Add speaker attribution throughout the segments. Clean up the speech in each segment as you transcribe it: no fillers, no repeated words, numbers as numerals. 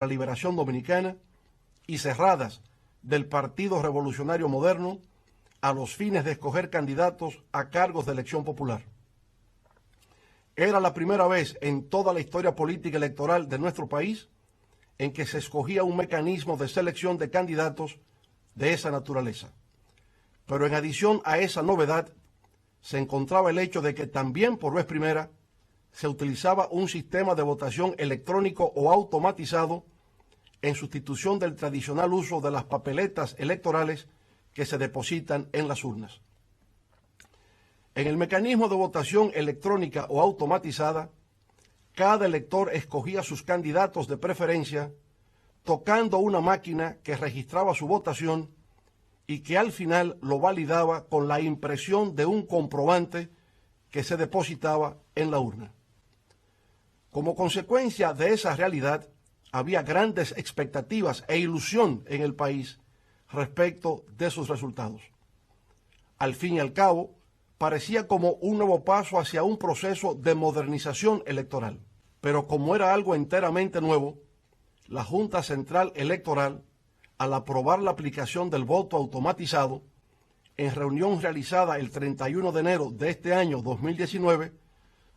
Speaker 1: la Liberación Dominicana y cerradas del Partido Revolucionario Moderno a los fines de escoger candidatos a cargos de elección popular. Era la primera vez en toda la historia política electoral de nuestro país en que se escogía un mecanismo de selección de candidatos de esa naturaleza. Pero en adición a esa novedad, se encontraba el hecho de que también por vez primera se utilizaba un sistema de votación electrónico o automatizado en sustitución del tradicional uso de las papeletas electorales que se depositan en las urnas. En el mecanismo de votación electrónica o automatizada, cada elector escogía sus candidatos de preferencia tocando una máquina que registraba su votación y que al final lo validaba con la impresión de un comprobante que se depositaba en la urna. Como consecuencia de esa realidad, había grandes expectativas e ilusión en el país respecto de sus resultados. Al fin y al cabo, parecía como un nuevo paso hacia un proceso de modernización electoral. Pero como era algo enteramente nuevo, la Junta Central Electoral, al aprobar la aplicación del voto automatizado, en reunión realizada el 31 de enero de este año 2019,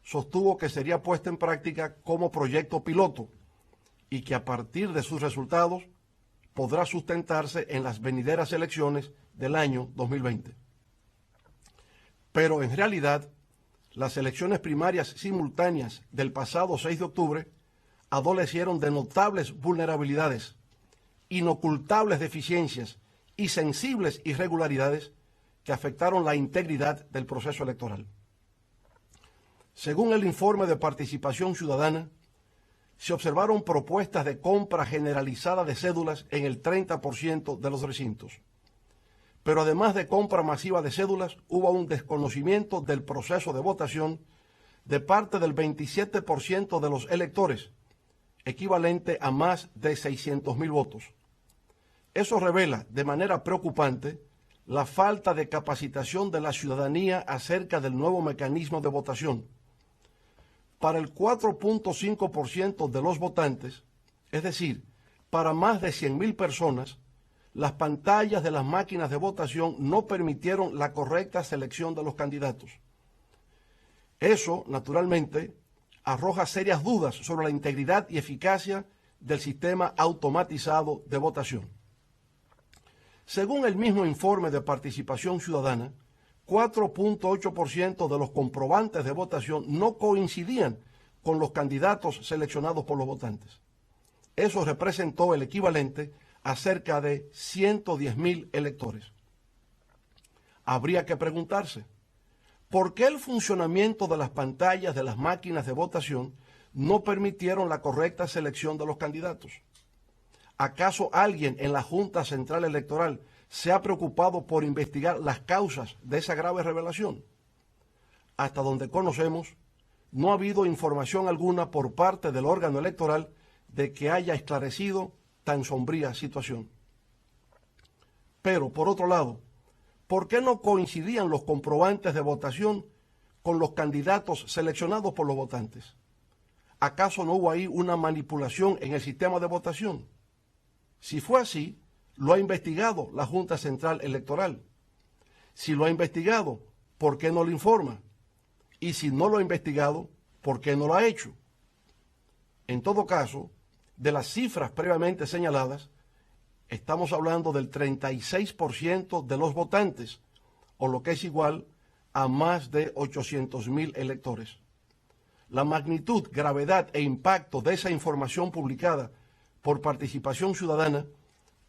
Speaker 1: sostuvo que sería puesta en práctica como proyecto piloto y que a partir de sus resultados podrá sustentarse en las venideras elecciones del año 2020. Pero en realidad, las elecciones primarias simultáneas del pasado 6 de octubre adolecieron de notables vulnerabilidades, inocultables deficiencias y sensibles irregularidades que afectaron la integridad del proceso electoral. Según el informe de participación ciudadana, se observaron propuestas de compra generalizada de cédulas en el 30% de los recintos. Pero además de compra masiva de cédulas, hubo un desconocimiento del proceso de votación de parte del 27% de los electores, equivalente a más de 600,000 votos. Eso revela de manera preocupante la falta de capacitación de la ciudadanía acerca del nuevo mecanismo de votación. Para el 4.5% de los votantes, es decir, para más de 100,000 personas, las pantallas de las máquinas de votación no permitieron la correcta selección de los candidatos. Eso, naturalmente, arroja serias dudas sobre la integridad y eficacia del sistema automatizado de votación. Según el mismo informe de participación ciudadana, 4.8% de los comprobantes de votación no coincidían con los candidatos seleccionados por los votantes. Eso representó el equivalente a cerca de 110,000 electores. Habría que preguntarse, ¿por qué el funcionamiento de las pantallas de las máquinas de votación no permitieron la correcta selección de los candidatos? ¿Acaso alguien en la Junta Central Electoral se ha preocupado por investigar las causas de esa grave revelación? Hasta donde conocemos, no ha habido información alguna por parte del órgano electoral de que haya esclarecido tan sombría situación. Pero, por otro lado, ¿por qué no coincidían los comprobantes de votación con los candidatos seleccionados por los votantes? ¿Acaso no hubo ahí una manipulación en el sistema de votación? Si fue así, lo ha investigado la Junta Central Electoral. Si lo ha investigado, ¿por qué no lo informa? Y si no lo ha investigado, ¿por qué no lo ha hecho? En todo caso, de las cifras previamente señaladas, estamos hablando del 36% de los votantes, o lo que es igual a más de 800,000 electores. La magnitud, gravedad e impacto de esa información publicada por participación ciudadana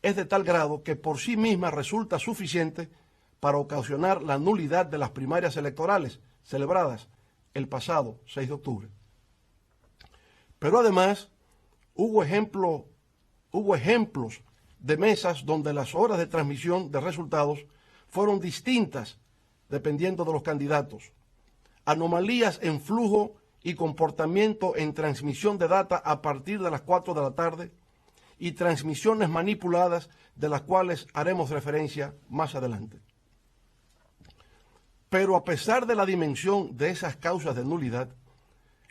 Speaker 1: es de tal grado que por sí misma resulta suficiente para ocasionar la nulidad de las primarias electorales celebradas el pasado 6 de octubre. Pero además, hubo ejemplos de mesas donde las horas de transmisión de resultados fueron distintas dependiendo de los candidatos. Anomalías en flujo y comportamiento en transmisión de data a partir de las 4 de la tarde y transmisiones manipuladas de las cuales haremos referencia más adelante. Pero a pesar de la dimensión de esas causas de nulidad,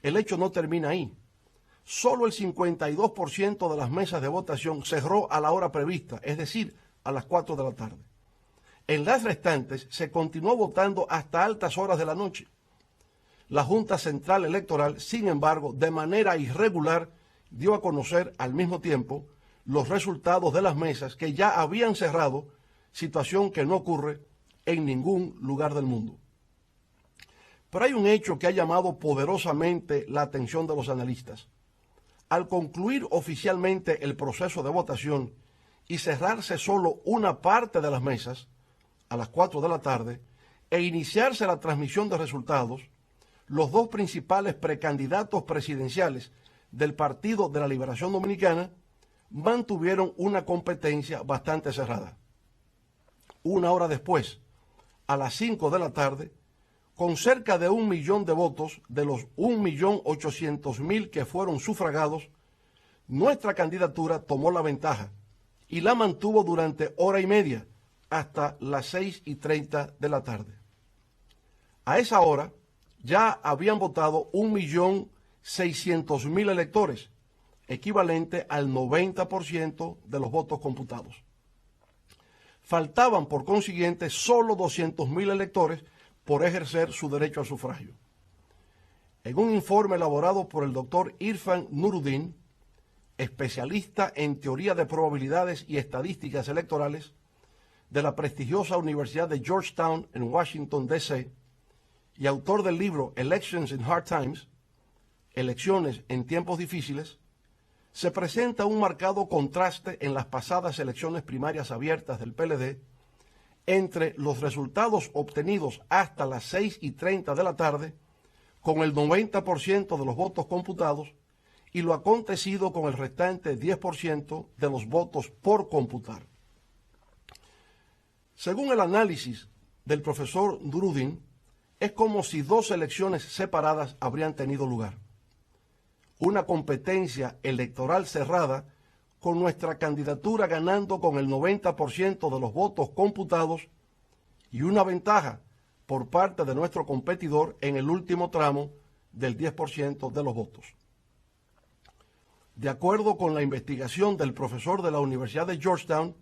Speaker 1: el hecho no termina ahí, solo el 52% de las mesas de votación cerró a la hora prevista, es decir, a las 4 de la tarde. En las restantes se continuó votando hasta altas horas de la noche. La Junta Central Electoral, sin embargo, de manera irregular, dio a conocer al mismo tiempo los resultados de las mesas que ya habían cerrado, situación que no ocurre en ningún lugar del mundo. Pero hay un hecho que ha llamado poderosamente la atención de los analistas. Al concluir oficialmente el proceso de votación y cerrarse solo una parte de las mesas, a las 4 de la tarde, e iniciarse la transmisión de resultados, los dos principales precandidatos presidenciales del Partido de la Liberación Dominicana mantuvieron una competencia bastante cerrada. Una hora después, a las 5 de la tarde, con cerca de 1 millón de votos de los 1.800.000 que fueron sufragados, nuestra candidatura tomó la ventaja y la mantuvo durante hora y media hasta las 6:30 de la tarde. A esa hora ya habían votado 1.600.000 electores, equivalente al 90% de los votos computados. Faltaban, por consiguiente, solo 200.000 electores por ejercer su derecho al sufragio. En un informe elaborado por el doctor Irfan Nuruddin, especialista en teoría de probabilidades y estadísticas electorales de la prestigiosa Universidad de Georgetown en Washington, D.C., y autor del libro Elections in Hard Times, Elecciones en tiempos difíciles, se presenta un marcado contraste en las pasadas elecciones primarias abiertas del PLD entre los resultados obtenidos hasta las 6:30 de la tarde, con el 90% de los votos computados, y lo acontecido con el restante 10% de los votos por computar. Según el análisis del profesor Nuruddin, es como si dos elecciones separadas habrían tenido lugar. Una competencia electoral cerrada, con nuestra candidatura ganando con el 90% de los votos computados, y una ventaja por parte de nuestro competidor en el último tramo del 10% de los votos. De acuerdo con la investigación del profesor de la Universidad de Georgetown,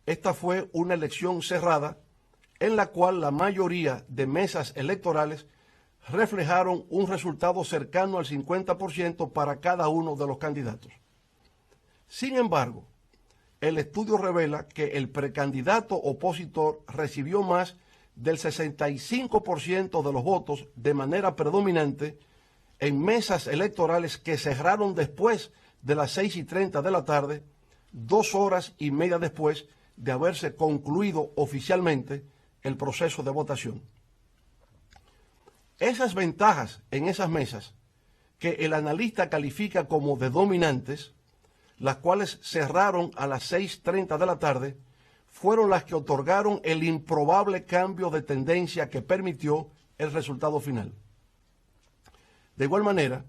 Speaker 1: esta fue una elección cerrada en la cual la mayoría de mesas electorales reflejaron un resultado cercano al 50% para cada uno de los candidatos. Sin embargo, el estudio revela que el precandidato opositor recibió más del 65% de los votos de manera predominante en mesas electorales que cerraron después de las 6:30 de la tarde, 2 horas y media después de haberse concluido oficialmente el proceso de votación. Esas ventajas en esas mesas, que el analista califica como de dominantes, las cuales cerraron a las 6:30 de la tarde, fueron las que otorgaron el improbable cambio de tendencia que permitió el resultado final. De igual manera,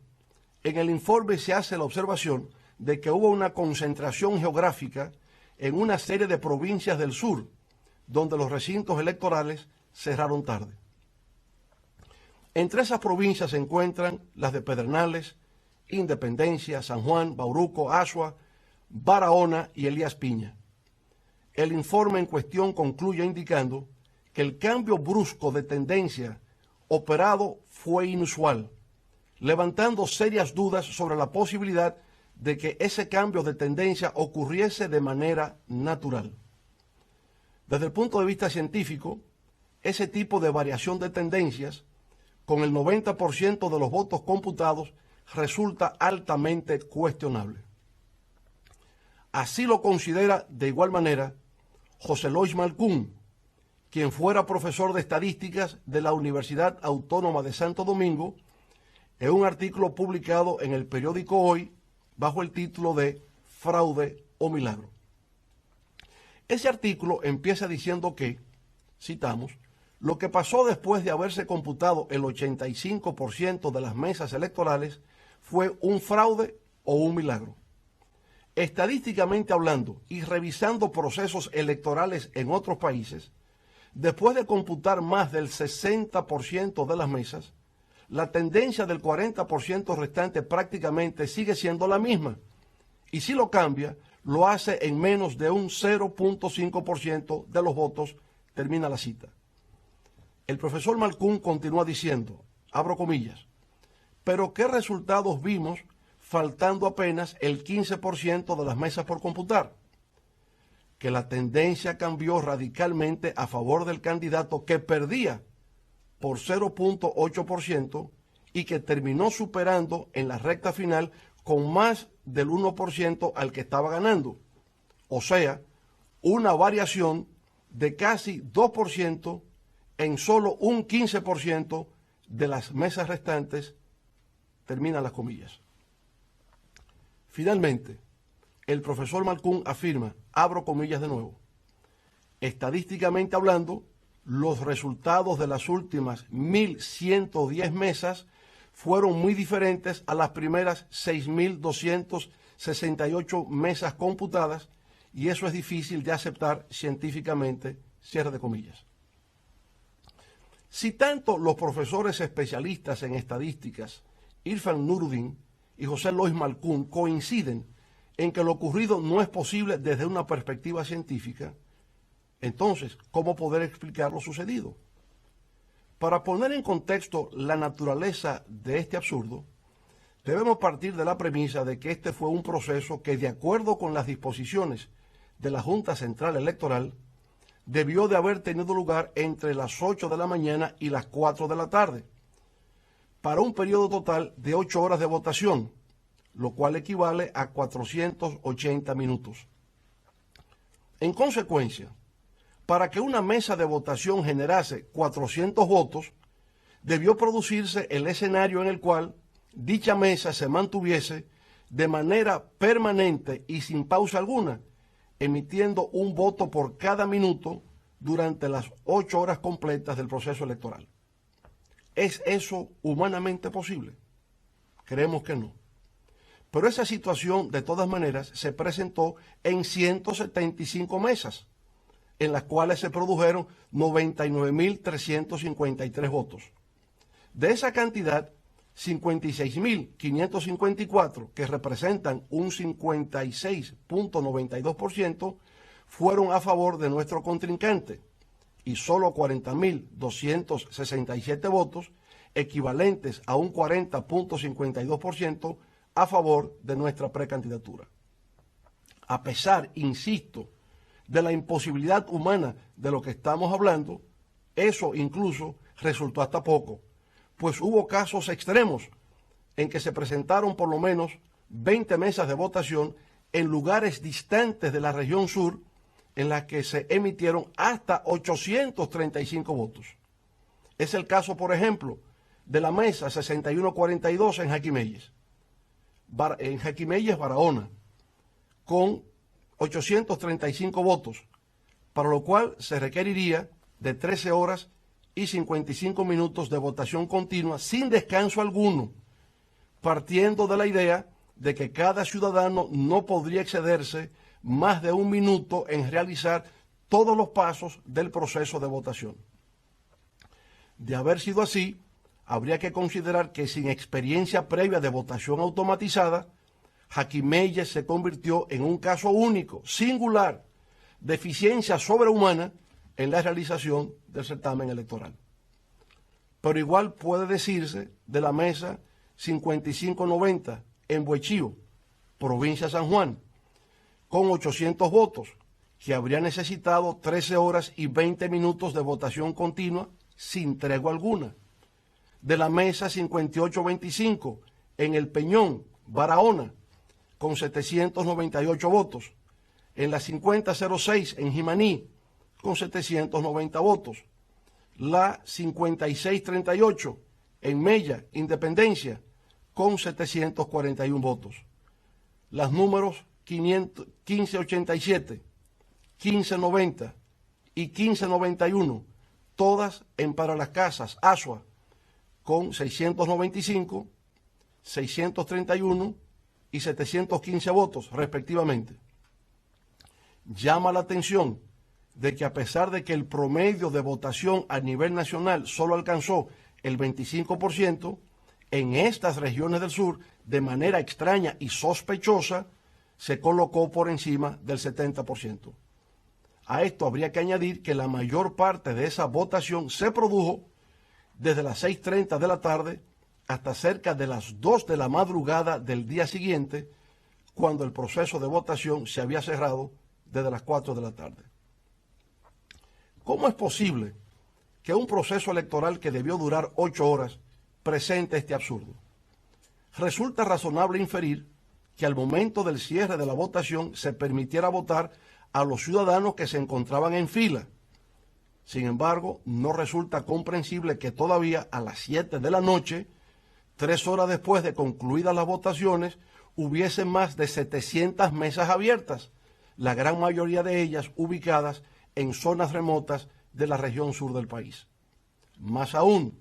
Speaker 1: en el informe se hace la observación de que hubo una concentración geográfica en una serie de provincias del sur, donde los recintos electorales cerraron tarde. Entre esas provincias se encuentran las de Pedernales, Independencia, San Juan, Bauruco, Azua, Barahona y Elías Piña. El informe en cuestión concluye indicando que el cambio brusco de tendencia operado fue inusual, levantando serias dudas sobre la posibilidad de que ese cambio de tendencia ocurriese de manera natural. Desde el punto de vista científico, ese tipo de variación de tendencias, con el 90% de los votos computados, resulta altamente cuestionable. Así lo considera de igual manera José Lois Malcún, quien fuera profesor de estadísticas de la Universidad Autónoma de Santo Domingo, en un artículo publicado en el periódico Hoy bajo el título de Fraude o Milagro. Ese artículo empieza diciendo que, citamos, lo que pasó después de haberse computado el 85% de las mesas electorales fue un fraude o un milagro. Estadísticamente hablando y revisando procesos electorales en otros países, después de computar más del 60% de las mesas, la tendencia del 40% restante prácticamente sigue siendo la misma. Y si lo cambia, lo hace en menos de un 0.5% de los votos, termina la cita. El profesor Malkoun continúa diciendo, abro comillas, pero ¿qué resultados vimos faltando apenas el 15% de las mesas por computar? Que la tendencia cambió radicalmente a favor del candidato que perdía por 0.8% y que terminó superando en la recta final con más del 1% al que estaba ganando. O sea, una variación de casi 2% en solo un 15% de las mesas restantes, terminan las comillas. Finalmente, el profesor Malkoun afirma, abro comillas de nuevo, estadísticamente hablando, los resultados de las últimas 1.110 mesas fueron muy diferentes a las primeras 6.268 mesas computadas y eso es difícil de aceptar científicamente, cierre de comillas. Si tanto los profesores especialistas en estadísticas, Irfan Nuruddin y José Lois Malkoun, coinciden en que lo ocurrido no es posible desde una perspectiva científica, entonces, ¿cómo poder explicar lo sucedido? Para poner en contexto la naturaleza de este absurdo, debemos partir de la premisa de que este fue un proceso que, de acuerdo con las disposiciones de la Junta Central Electoral, debió de haber tenido lugar entre las 8 de la mañana y las 4 de la tarde, para un periodo total de 8 horas de votación, lo cual equivale a 480 minutos. En consecuencia, para que una mesa de votación generase 400 votos, debió producirse el escenario en el cual dicha mesa se mantuviese de manera permanente y sin pausa alguna, emitiendo un voto por cada minuto durante las 8 horas completas del proceso electoral. ¿Es eso humanamente posible? Creemos que no. Pero esa situación, de todas maneras, se presentó en 175 mesas, en las cuales se produjeron 99.353 votos. De esa cantidad, 56.554, que representan un 56.92%, fueron a favor de nuestro contrincante y solo 40.267 votos, equivalentes a un 40.52%, a favor de nuestra precandidatura. A pesar, insisto, de la imposibilidad humana de lo que estamos hablando, eso incluso resultó hasta poco, pues hubo casos extremos en que se presentaron por lo menos 20 mesas de votación en lugares distantes de la región sur, en las que se emitieron hasta 835 votos. Es el caso, por ejemplo, de la mesa 6142 en Jaquimelles, Barahona, con 835 votos, para lo cual se requeriría de 13 horas y 55 minutos de votación continua sin descanso alguno, partiendo de la idea de que cada ciudadano no podría excederse más de un minuto en realizar todos los pasos del proceso de votación. De haber sido así, habría que considerar que sin experiencia previa de votación automatizada, Jaquimelles se convirtió en un caso único, singular, de eficiencia sobrehumana en la realización del certamen electoral. Pero igual puede decirse de la mesa 5590 en Buechío, provincia de San Juan, con 800 votos, que habría necesitado 13 horas y 20 minutos de votación continua sin tregua alguna. De la mesa 5825 en El Peñón, Barahona, con 798 votos. En la 5006 en Jimaní, con 790 votos. La 5638 en Mella, Independencia, con 741 votos. Las números 1587, 1590 y 1591, todas en Para las Casas, Asua, con 695, 631 y 715 votos, respectivamente. Llama la atención de que, a pesar de que el promedio de votación a nivel nacional solo alcanzó el 25%, en estas regiones del sur, de manera extraña y sospechosa, se colocó por encima del 70%. A esto habría que añadir que la mayor parte de esa votación se produjo desde las 6:30 de la tarde hasta cerca de las 2 de la madrugada del día siguiente, cuando el proceso de votación se había cerrado desde las 4 de la tarde. ¿Cómo es posible que un proceso electoral que debió durar 8 horas presente este absurdo? Resulta razonable inferir que al momento del cierre de la votación se permitiera votar a los ciudadanos que se encontraban en fila. Sin embargo, no resulta comprensible que todavía a las 7 de la noche, 3 horas después de concluidas las votaciones, hubiesen más de 700 mesas abiertas, la gran mayoría de ellas ubicadas en zonas remotas de la región sur del país. Más aún,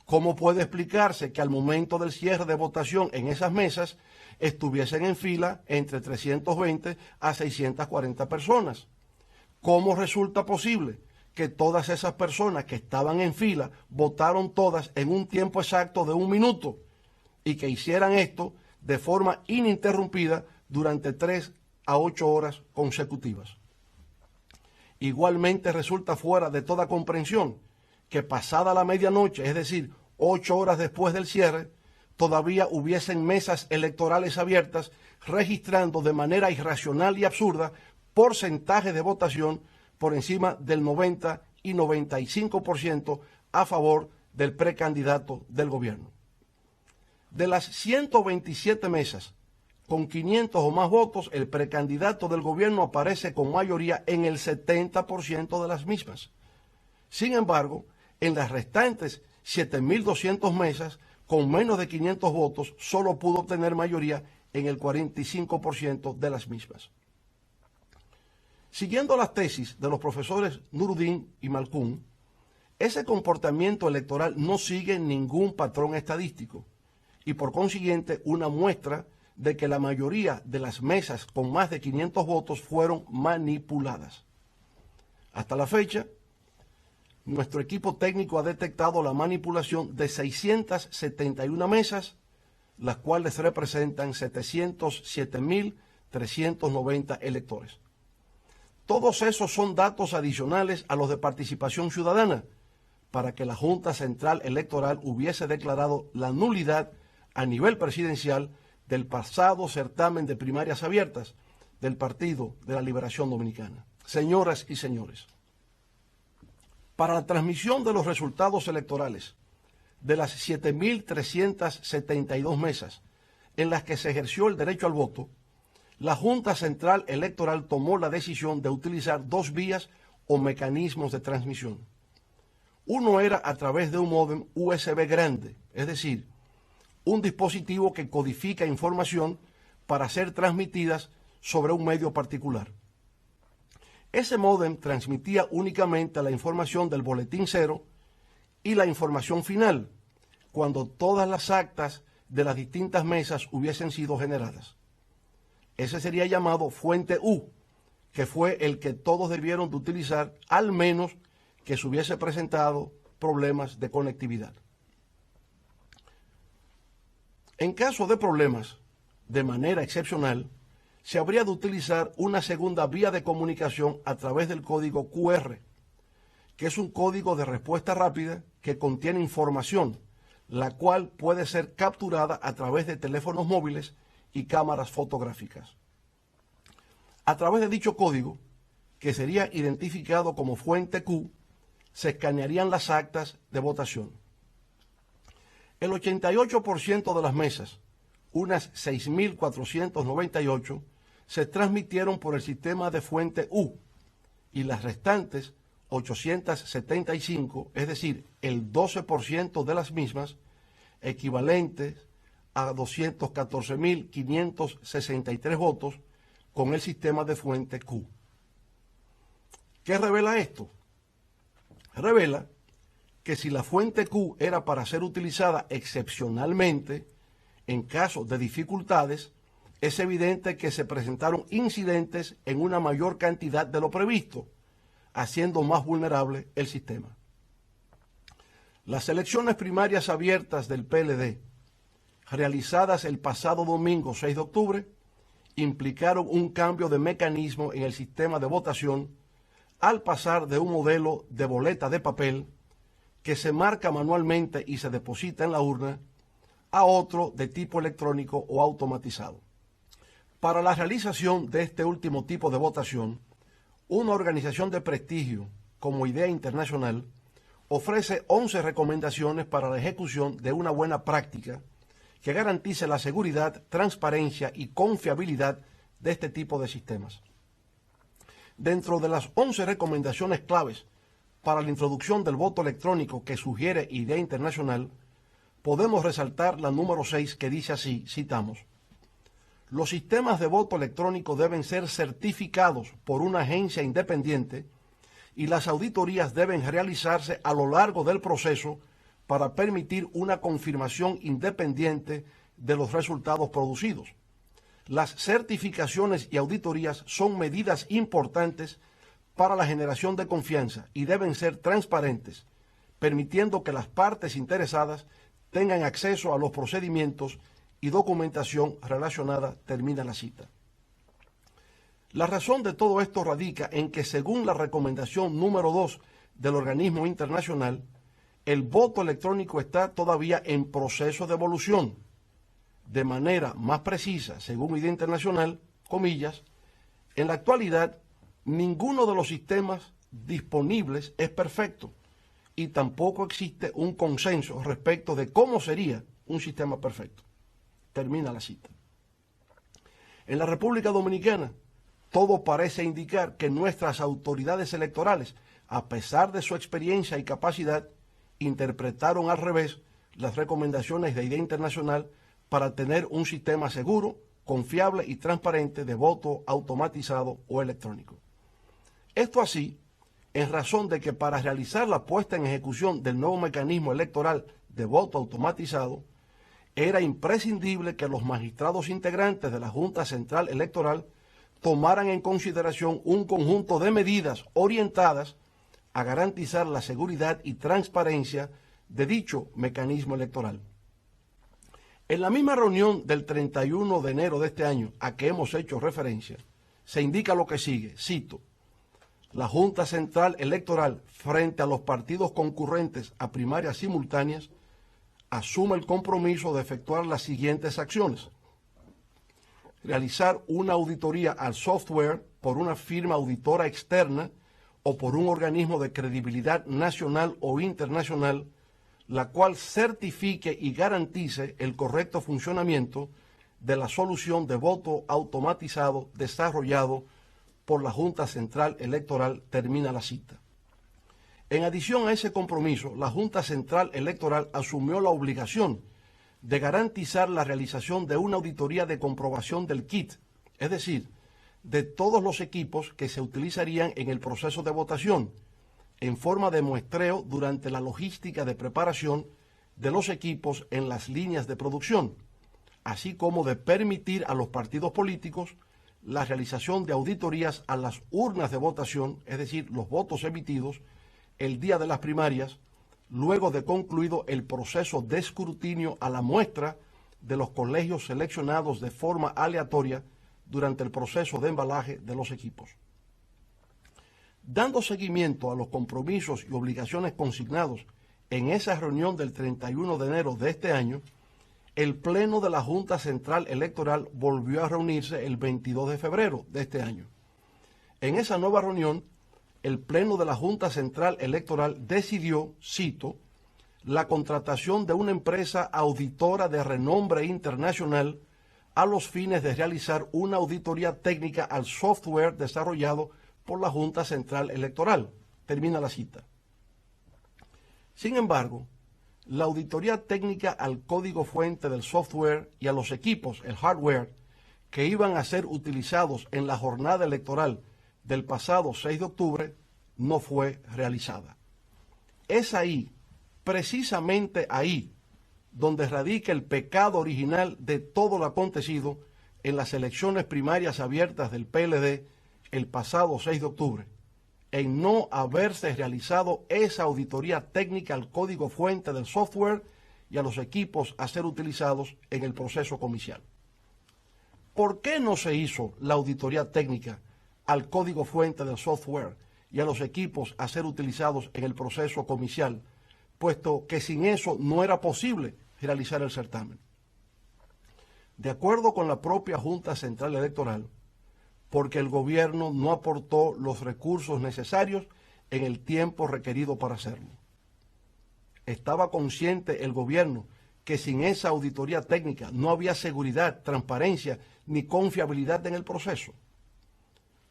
Speaker 1: ¿cómo puede explicarse que al momento del cierre de votación en esas mesas estuviesen en fila entre 320 a 640 personas? ¿Cómo resulta posible que todas esas personas que estaban en fila votaron todas en un tiempo exacto de 1 minuto y que hicieran esto de forma ininterrumpida durante 3 a 8 horas consecutivas? Igualmente resulta fuera de toda comprensión que pasada la medianoche, es decir, 8 horas después del cierre, todavía hubiesen mesas electorales abiertas registrando de manera irracional y absurda porcentaje de votación por encima del 90 y 95% a favor del precandidato del gobierno. De las 127 mesas con 500 o más votos, el precandidato del gobierno aparece con mayoría en el 70% de las mismas. Sin embargo, en las restantes 7.200 mesas, con menos de 500 votos, solo pudo obtener mayoría en el 45% de las mismas. Siguiendo las tesis de los profesores Nuruddin y Malkoun, ese comportamiento electoral no sigue ningún patrón estadístico y por consiguiente una muestra de que la mayoría de las mesas con más de 500 votos fueron manipuladas. Hasta la fecha, nuestro equipo técnico ha detectado la manipulación de 671 mesas, las cuales representan 707.390 electores. Todos esos son datos adicionales a los de participación ciudadana, para que la Junta Central Electoral hubiese declarado la nulidad a nivel presidencial del pasado certamen de primarias abiertas del Partido de la Liberación Dominicana. Señoras y señores, para la transmisión de los resultados electorales de las 7.372 mesas en las que se ejerció el derecho al voto, la Junta Central Electoral tomó la decisión de utilizar 2 vías o mecanismos de transmisión. Uno era a través de un módem USB grande, es decir, un dispositivo que codifica información para ser transmitidas sobre un medio particular. Ese módem transmitía únicamente la información del boletín cero y la información final, cuando todas las actas de las distintas mesas hubiesen sido generadas. Ese sería llamado fuente U, que fue el que todos debieron de utilizar, al menos que se hubiese presentado problemas de conectividad. En caso de problemas, de manera excepcional, se habría de utilizar una segunda vía de comunicación a través del código QR, que es un código de respuesta rápida que contiene información, la cual puede ser capturada a través de teléfonos móviles y cámaras fotográficas. A través de dicho código, que sería identificado como fuente Q, se escanearían las actas de votación. El 88% de las mesas, unas 6.498, se transmitieron por el sistema de fuente U y las restantes 875, es decir, el 12% de las mismas, equivalentes a 214.563 votos con el sistema de fuente Q. ¿Qué revela esto? Revela que si la fuente Q era para ser utilizada excepcionalmente, en caso de dificultades, es evidente que se presentaron incidentes en una mayor cantidad de lo previsto, haciendo más vulnerable el sistema. Las elecciones primarias abiertas del PLD, realizadas el pasado domingo 6 de octubre, implicaron un cambio de mecanismo en el sistema de votación al pasar de un modelo de boleta de papel que se marca manualmente y se deposita en la urna a otro de tipo electrónico o automatizado. Para la realización de este último tipo de votación, una organización de prestigio como Idea Internacional ofrece 11 recomendaciones para la ejecución de una buena práctica que garantice la seguridad, transparencia y confiabilidad de este tipo de sistemas. Dentro de las 11 recomendaciones claves para la introducción del voto electrónico que sugiere Idea Internacional, podemos resaltar la número 6 que dice así, citamos: los sistemas de voto electrónico deben ser certificados por una agencia independiente y las auditorías deben realizarse a lo largo del proceso para permitir una confirmación independiente de los resultados producidos. Las certificaciones y auditorías son medidas importantes para la generación de confianza y deben ser transparentes, permitiendo que las partes interesadas tengan acceso a los procedimientos y documentación relacionada, termina la cita. La razón de todo esto radica en que, según la recomendación número 2 del organismo internacional, el voto electrónico está todavía en proceso de evolución. De manera más precisa, según Idea Internacional, comillas, en la actualidad, ninguno de los sistemas disponibles es perfecto y tampoco existe un consenso respecto de cómo sería un sistema perfecto. Termina la cita. En la República Dominicana, todo parece indicar que nuestras autoridades electorales, a pesar de su experiencia y capacidad, interpretaron al revés las recomendaciones de Idea Internacional para tener un sistema seguro, confiable y transparente de voto automatizado o electrónico. Esto así, en razón de que para realizar la puesta en ejecución del nuevo mecanismo electoral de voto automatizado, era imprescindible que los magistrados integrantes de la Junta Central Electoral tomaran en consideración un conjunto de medidas orientadas a garantizar la seguridad y transparencia de dicho mecanismo electoral. En la misma reunión del 31 de enero de este año a que hemos hecho referencia, se indica lo que sigue, cito: la Junta Central Electoral, frente a los partidos concurrentes a primarias simultáneas, asume el compromiso de efectuar las siguientes acciones: realizar una auditoría al software por una firma auditora externa o por un organismo de credibilidad nacional o internacional, la cual certifique y garantice el correcto funcionamiento de la solución de voto automatizado desarrollado por la Junta Central Electoral, termina la cita. En adición a ese compromiso, la Junta Central Electoral asumió la obligación de garantizar la realización de una auditoría de comprobación del kit, es decir, de todos los equipos que se utilizarían en el proceso de votación, en forma de muestreo durante la logística de preparación de los equipos en las líneas de producción, así como de permitir a los partidos políticos la realización de auditorías a las urnas de votación, es decir, los votos emitidos el día de las primarias, luego de concluido el proceso de escrutinio a la muestra de los colegios seleccionados de forma aleatoria durante el proceso de embalaje de los equipos. Dando seguimiento a los compromisos y obligaciones consignados en esa reunión del 31 de enero de este año, el Pleno de la Junta Central Electoral volvió a reunirse el 22 de febrero de este año. En esa nueva reunión, el Pleno de la Junta Central Electoral decidió, cito, la contratación de una empresa auditora de renombre internacional a los fines de realizar una auditoría técnica al software desarrollado por la Junta Central Electoral. Termina la cita. Sin embargo, la auditoría técnica al código fuente del software y a los equipos, el hardware, que iban a ser utilizados en la jornada electoral del pasado 6 de octubre, no fue realizada. Es ahí, precisamente ahí, donde radica el pecado original de todo lo acontecido en las elecciones primarias abiertas del PLD el pasado 6 de octubre, en no haberse realizado esa auditoría técnica al código fuente del software y a los equipos a ser utilizados en el proceso comicial. ¿Por qué no se hizo la auditoría técnica al código fuente del software y a los equipos a ser utilizados en el proceso comicial, puesto que sin eso no era posible realizar el certamen? De acuerdo con la propia Junta Central Electoral, porque el gobierno no aportó los recursos necesarios en el tiempo requerido para hacerlo. Estaba consciente el gobierno que sin esa auditoría técnica no había seguridad, transparencia ni confiabilidad en el proceso.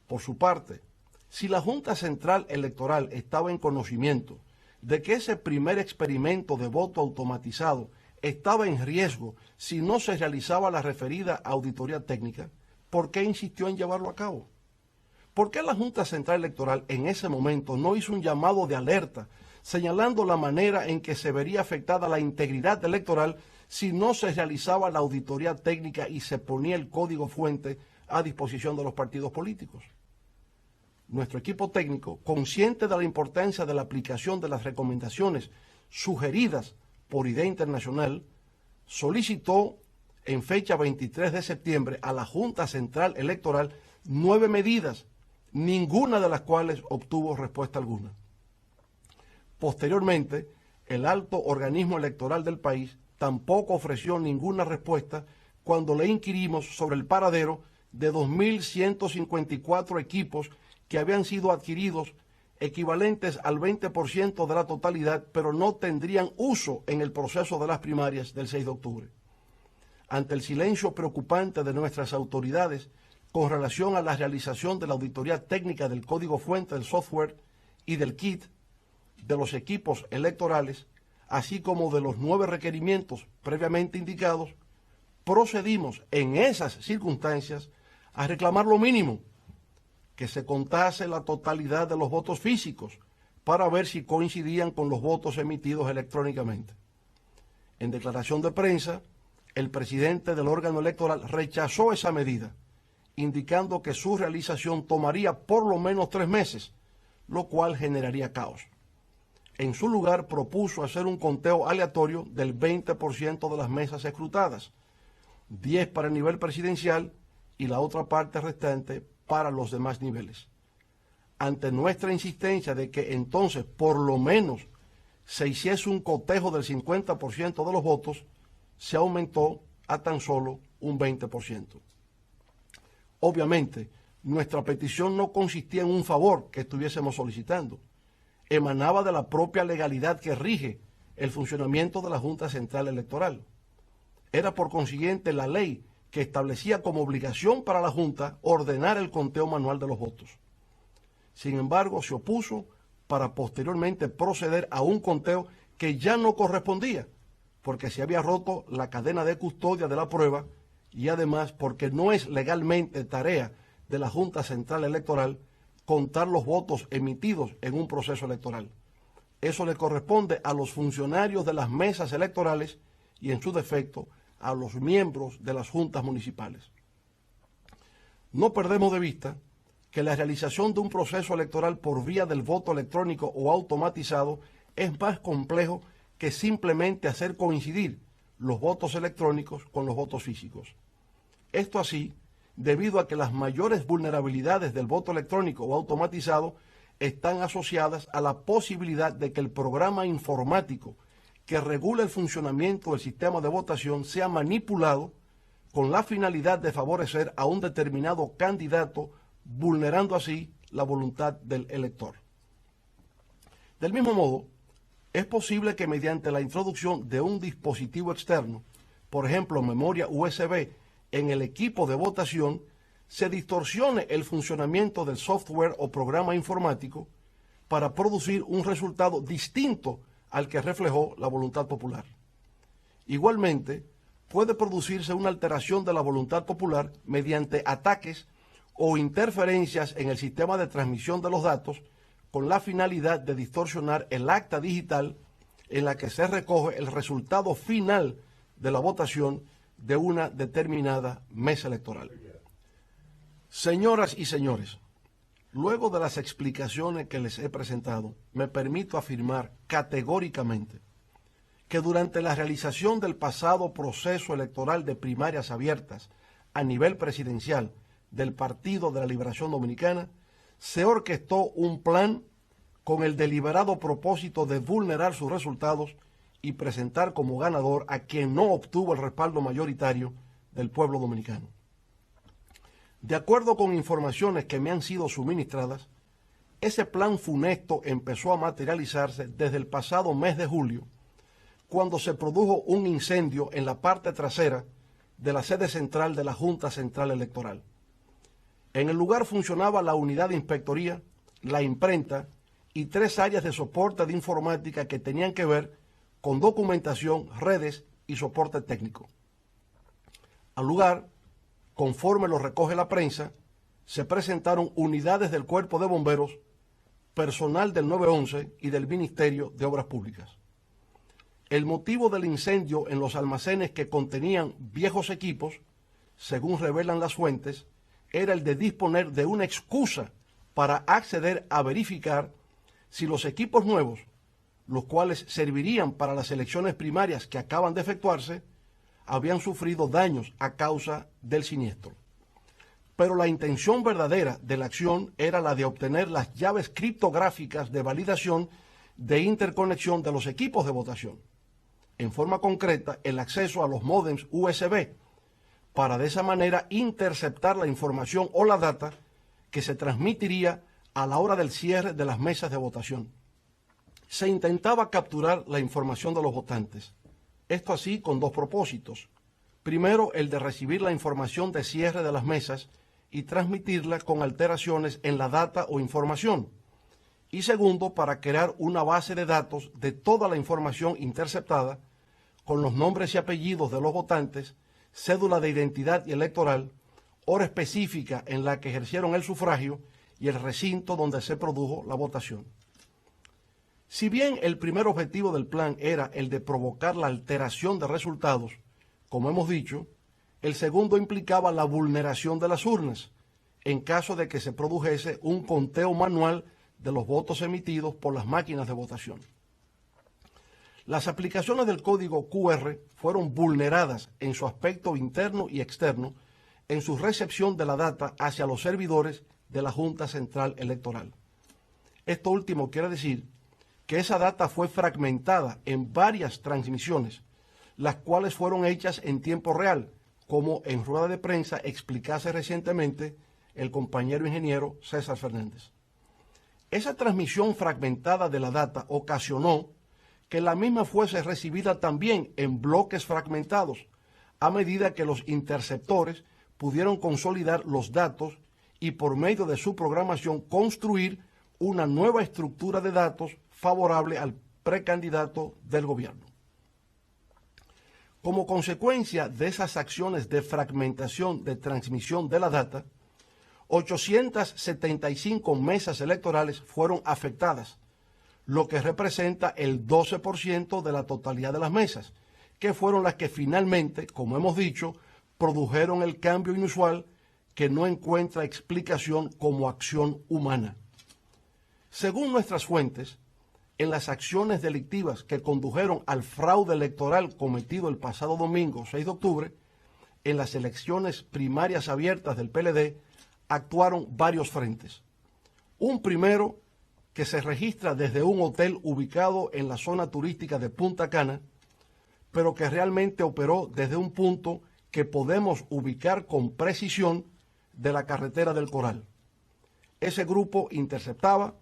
Speaker 1: Por su parte, si la Junta Central Electoral estaba en conocimiento de que ese primer experimento de voto automatizado estaba en riesgo si no se realizaba la referida auditoría técnica, ¿por qué insistió en llevarlo a cabo? ¿Por qué la Junta Central Electoral en ese momento no hizo un llamado de alerta señalando la manera en que se vería afectada la integridad electoral si no se realizaba la auditoría técnica y se ponía el código fuente a disposición de los partidos políticos? Nuestro equipo técnico, consciente de la importancia de la aplicación de las recomendaciones sugeridas por IDEA Internacional, solicitó en fecha 23 de septiembre a la Junta Central Electoral 9 medidas, ninguna de las cuales obtuvo respuesta alguna. Posteriormente, el alto organismo electoral del país tampoco ofreció ninguna respuesta cuando le inquirimos sobre el paradero de 2.154 equipos que habían sido adquiridos, equivalentes al 20% de la totalidad, pero no tendrían uso en el proceso de las primarias del 6 de octubre. Ante el silencio preocupante de nuestras autoridades con relación a la realización de la auditoría técnica del código fuente del software y del kit de los equipos electorales, así como de los 9 requerimientos previamente indicados, procedimos en esas circunstancias a reclamar lo mínimo, que se contase la totalidad de los votos físicos para ver si coincidían con los votos emitidos electrónicamente. En declaración de prensa, el presidente del órgano electoral rechazó esa medida, indicando que su realización tomaría por lo menos 3 meses, lo cual generaría caos. En su lugar propuso hacer un conteo aleatorio del 20% de las mesas escrutadas, 10 para el nivel presidencial y la otra parte restante para los demás niveles. Ante nuestra insistencia de que entonces por lo menos se hiciese un cotejo del 50% de los votos, se aumentó a tan solo un 20%. Obviamente, nuestra petición no consistía en un favor que estuviésemos solicitando. Emanaba de la propia legalidad que rige el funcionamiento de la Junta Central Electoral. Era por consiguiente la ley que establecía como obligación para la Junta ordenar el conteo manual de los votos. Sin embargo, se opuso para posteriormente proceder a un conteo que ya no correspondía, porque se había roto la cadena de custodia de la prueba y además porque no es legalmente tarea de la Junta Central Electoral contar los votos emitidos en un proceso electoral. Eso le corresponde a los funcionarios de las mesas electorales y, en su defecto, a los miembros de las juntas municipales. No perdemos de vista que la realización de un proceso electoral por vía del voto electrónico o automatizado es más complejo que simplemente hacer coincidir los votos electrónicos con los votos físicos. Esto así, debido a que las mayores vulnerabilidades del voto electrónico o automatizado están asociadas a la posibilidad de que el programa informático que regula el funcionamiento del sistema de votación sea manipulado con la finalidad de favorecer a un determinado candidato, vulnerando así la voluntad del elector. Del mismo modo, es posible que mediante la introducción de un dispositivo externo, por ejemplo memoria USB, en el equipo de votación, se distorsione el funcionamiento del software o programa informático para producir un resultado distinto al que reflejó la voluntad popular. Igualmente, puede producirse una alteración de la voluntad popular mediante ataques o interferencias en el sistema de transmisión de los datos con la finalidad de distorsionar el acta digital en la que se recoge el resultado final de la votación de una determinada mesa electoral. Señoras y señores, Luego de las explicaciones que les he presentado, me permito afirmar categóricamente que durante la realización del pasado proceso electoral de primarias abiertas a nivel presidencial del Partido de la Liberación Dominicana, se orquestó un plan con el deliberado propósito de vulnerar sus resultados y presentar como ganador a quien no obtuvo el respaldo mayoritario del pueblo dominicano. De acuerdo con informaciones que me han sido suministradas, ese plan funesto empezó a materializarse desde el pasado mes de julio, cuando se produjo un incendio en la parte trasera de la sede central de la Junta Central Electoral. En el lugar funcionaba la unidad de inspectoría, la imprenta y 3 áreas de soporte de informática que tenían que ver con documentación, redes y soporte técnico. Al lugar, conforme lo recoge la prensa, se presentaron unidades del Cuerpo de Bomberos, personal del 911 y del Ministerio de Obras Públicas. El motivo del incendio en los almacenes que contenían viejos equipos, según revelan las fuentes, era el de disponer de una excusa para acceder a verificar si los equipos nuevos, los cuales servirían para las elecciones primarias que acaban de efectuarse, habían sufrido daños a causa del siniestro. Pero la intención verdadera de la acción era la de obtener las llaves criptográficas de validación de interconexión de los equipos de votación. En forma concreta, el acceso a los módems USB, para de esa manera interceptar la información o la data que se transmitiría a la hora del cierre de las mesas de votación. Se intentaba capturar la información de los votantes. Esto así con 2 propósitos. Primero, el de recibir la información de cierre de las mesas y transmitirla con alteraciones en la data o información. Y segundo, para crear una base de datos de toda la información interceptada con los nombres y apellidos de los votantes, cédula de identidad y electoral, hora específica en la que ejercieron el sufragio y el recinto donde se produjo la votación. Si bien el primer objetivo del plan era el de provocar la alteración de resultados, como hemos dicho, el segundo implicaba la vulneración de las urnas, en caso de que se produjese un conteo manual de los votos emitidos por las máquinas de votación. Las aplicaciones del código QR fueron vulneradas en su aspecto interno y externo en su recepción de la data hacia los servidores de la Junta Central Electoral. Esto último quiere decir que esa data fue fragmentada en varias transmisiones, las cuales fueron hechas en tiempo real, como en rueda de prensa explicase recientemente el compañero ingeniero César Fernández. Esa transmisión fragmentada de la data ocasionó que la misma fuese recibida también en bloques fragmentados, a medida que los interceptores pudieron consolidar los datos y por medio de su programación construir una nueva estructura de datos favorable al precandidato del gobierno. Como consecuencia de esas acciones de fragmentación de transmisión de la data, 875 mesas electorales fueron afectadas, lo que representa el 12% de la totalidad de las mesas, que fueron las que finalmente, como hemos dicho, produjeron el cambio inusual que no encuentra explicación como acción humana. Según nuestras fuentes, en las acciones delictivas que condujeron al fraude electoral cometido el pasado domingo 6 de octubre, en las elecciones primarias abiertas del PLD, actuaron varios frentes. Un primero que se registra desde un hotel ubicado en la zona turística de Punta Cana, pero que realmente operó desde un punto que podemos ubicar con precisión de la carretera del Coral. Ese grupo interceptaba,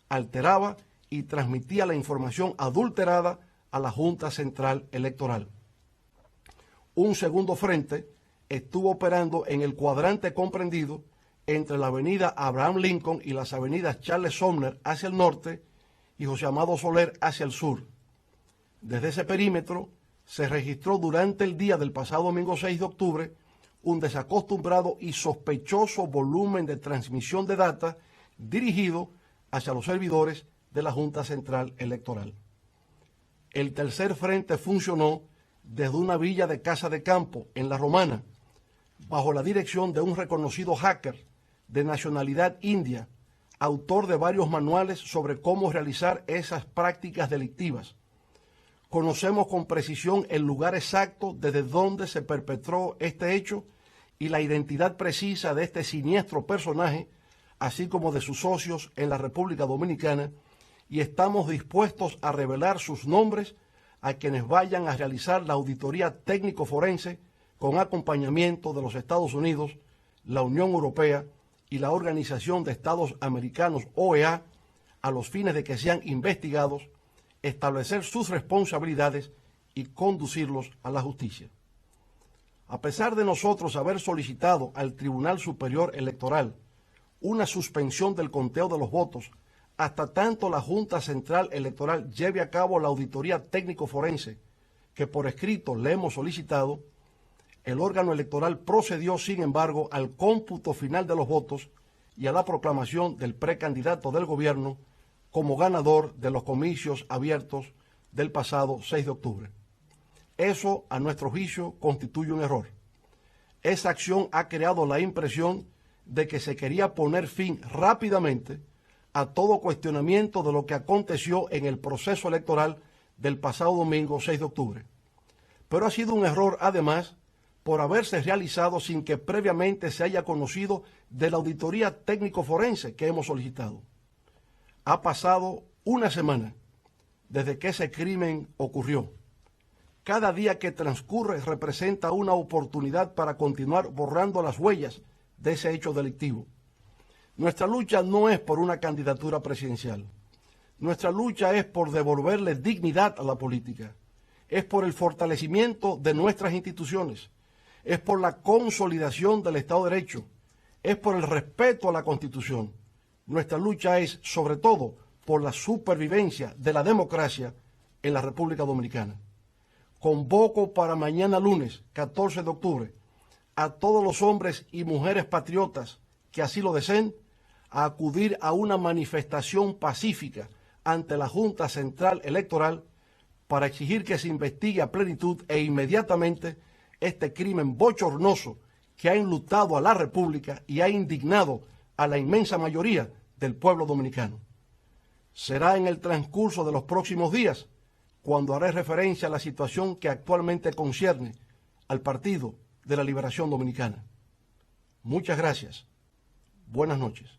Speaker 1: alteraba y transmitía la información adulterada a la Junta Central Electoral. Un segundo frente estuvo operando en el cuadrante comprendido entre la avenida Abraham Lincoln y las avenidas Charles Sumner hacia el norte y José Amado Soler hacia el sur. Desde ese perímetro se registró durante el día del pasado domingo 6 de octubre un desacostumbrado y sospechoso volumen de transmisión de data dirigido hacia los servidores de la Junta Central Electoral. El tercer frente funcionó desde una villa de Casa de Campo en La Romana, bajo la dirección de un reconocido hacker de nacionalidad india, autor de varios manuales sobre cómo realizar esas prácticas delictivas. Conocemos con precisión el lugar exacto desde donde se perpetró este hecho y la identidad precisa de este siniestro personaje, así como de sus socios en la República Dominicana, y estamos dispuestos a revelar sus nombres a quienes vayan a realizar la auditoría técnico-forense con acompañamiento de los Estados Unidos, la Unión Europea y la Organización de Estados Americanos, OEA, a los fines de que sean investigados, establecer sus responsabilidades y conducirlos a la justicia. A pesar de nosotros haber solicitado al Tribunal Superior Electoral una suspensión del conteo de los votos hasta tanto la Junta Central Electoral lleve a cabo la auditoría técnico-forense que por escrito le hemos solicitado, el órgano electoral procedió, sin embargo, al cómputo final de los votos y a la proclamación del precandidato del gobierno como ganador de los comicios abiertos del pasado 6 de octubre. Eso, a nuestro juicio, constituye un error. Esa acción ha creado la impresión de que se quería poner fin rápidamente a todo cuestionamiento de lo que aconteció en el proceso electoral del pasado domingo 6 de octubre. Pero ha sido un error, además, por haberse realizado sin que previamente se haya conocido de la auditoría técnico-forense que hemos solicitado. Ha pasado una semana desde que ese crimen ocurrió. Cada día que transcurre representa una oportunidad para continuar borrando las huellas de ese hecho delictivo. Nuestra lucha no es por una candidatura presidencial. Nuestra lucha es por devolverle dignidad a la política. Es por el fortalecimiento de nuestras instituciones. Es por la consolidación del Estado de Derecho. Es por el respeto a la Constitución. Nuestra lucha es, sobre todo, por la supervivencia de la democracia en la República Dominicana. Convoco para mañana lunes, 14 de octubre, a todos los hombres y mujeres patriotas que así lo deseen, a acudir a una manifestación pacífica ante la Junta Central Electoral para exigir que se investigue a plenitud e inmediatamente este crimen bochornoso que ha enlutado a la República y ha indignado a la inmensa mayoría del pueblo dominicano. Será en el transcurso de los próximos días cuando haré referencia a la situación que actualmente concierne al Partido de la Liberación Dominicana. Muchas gracias. Buenas noches.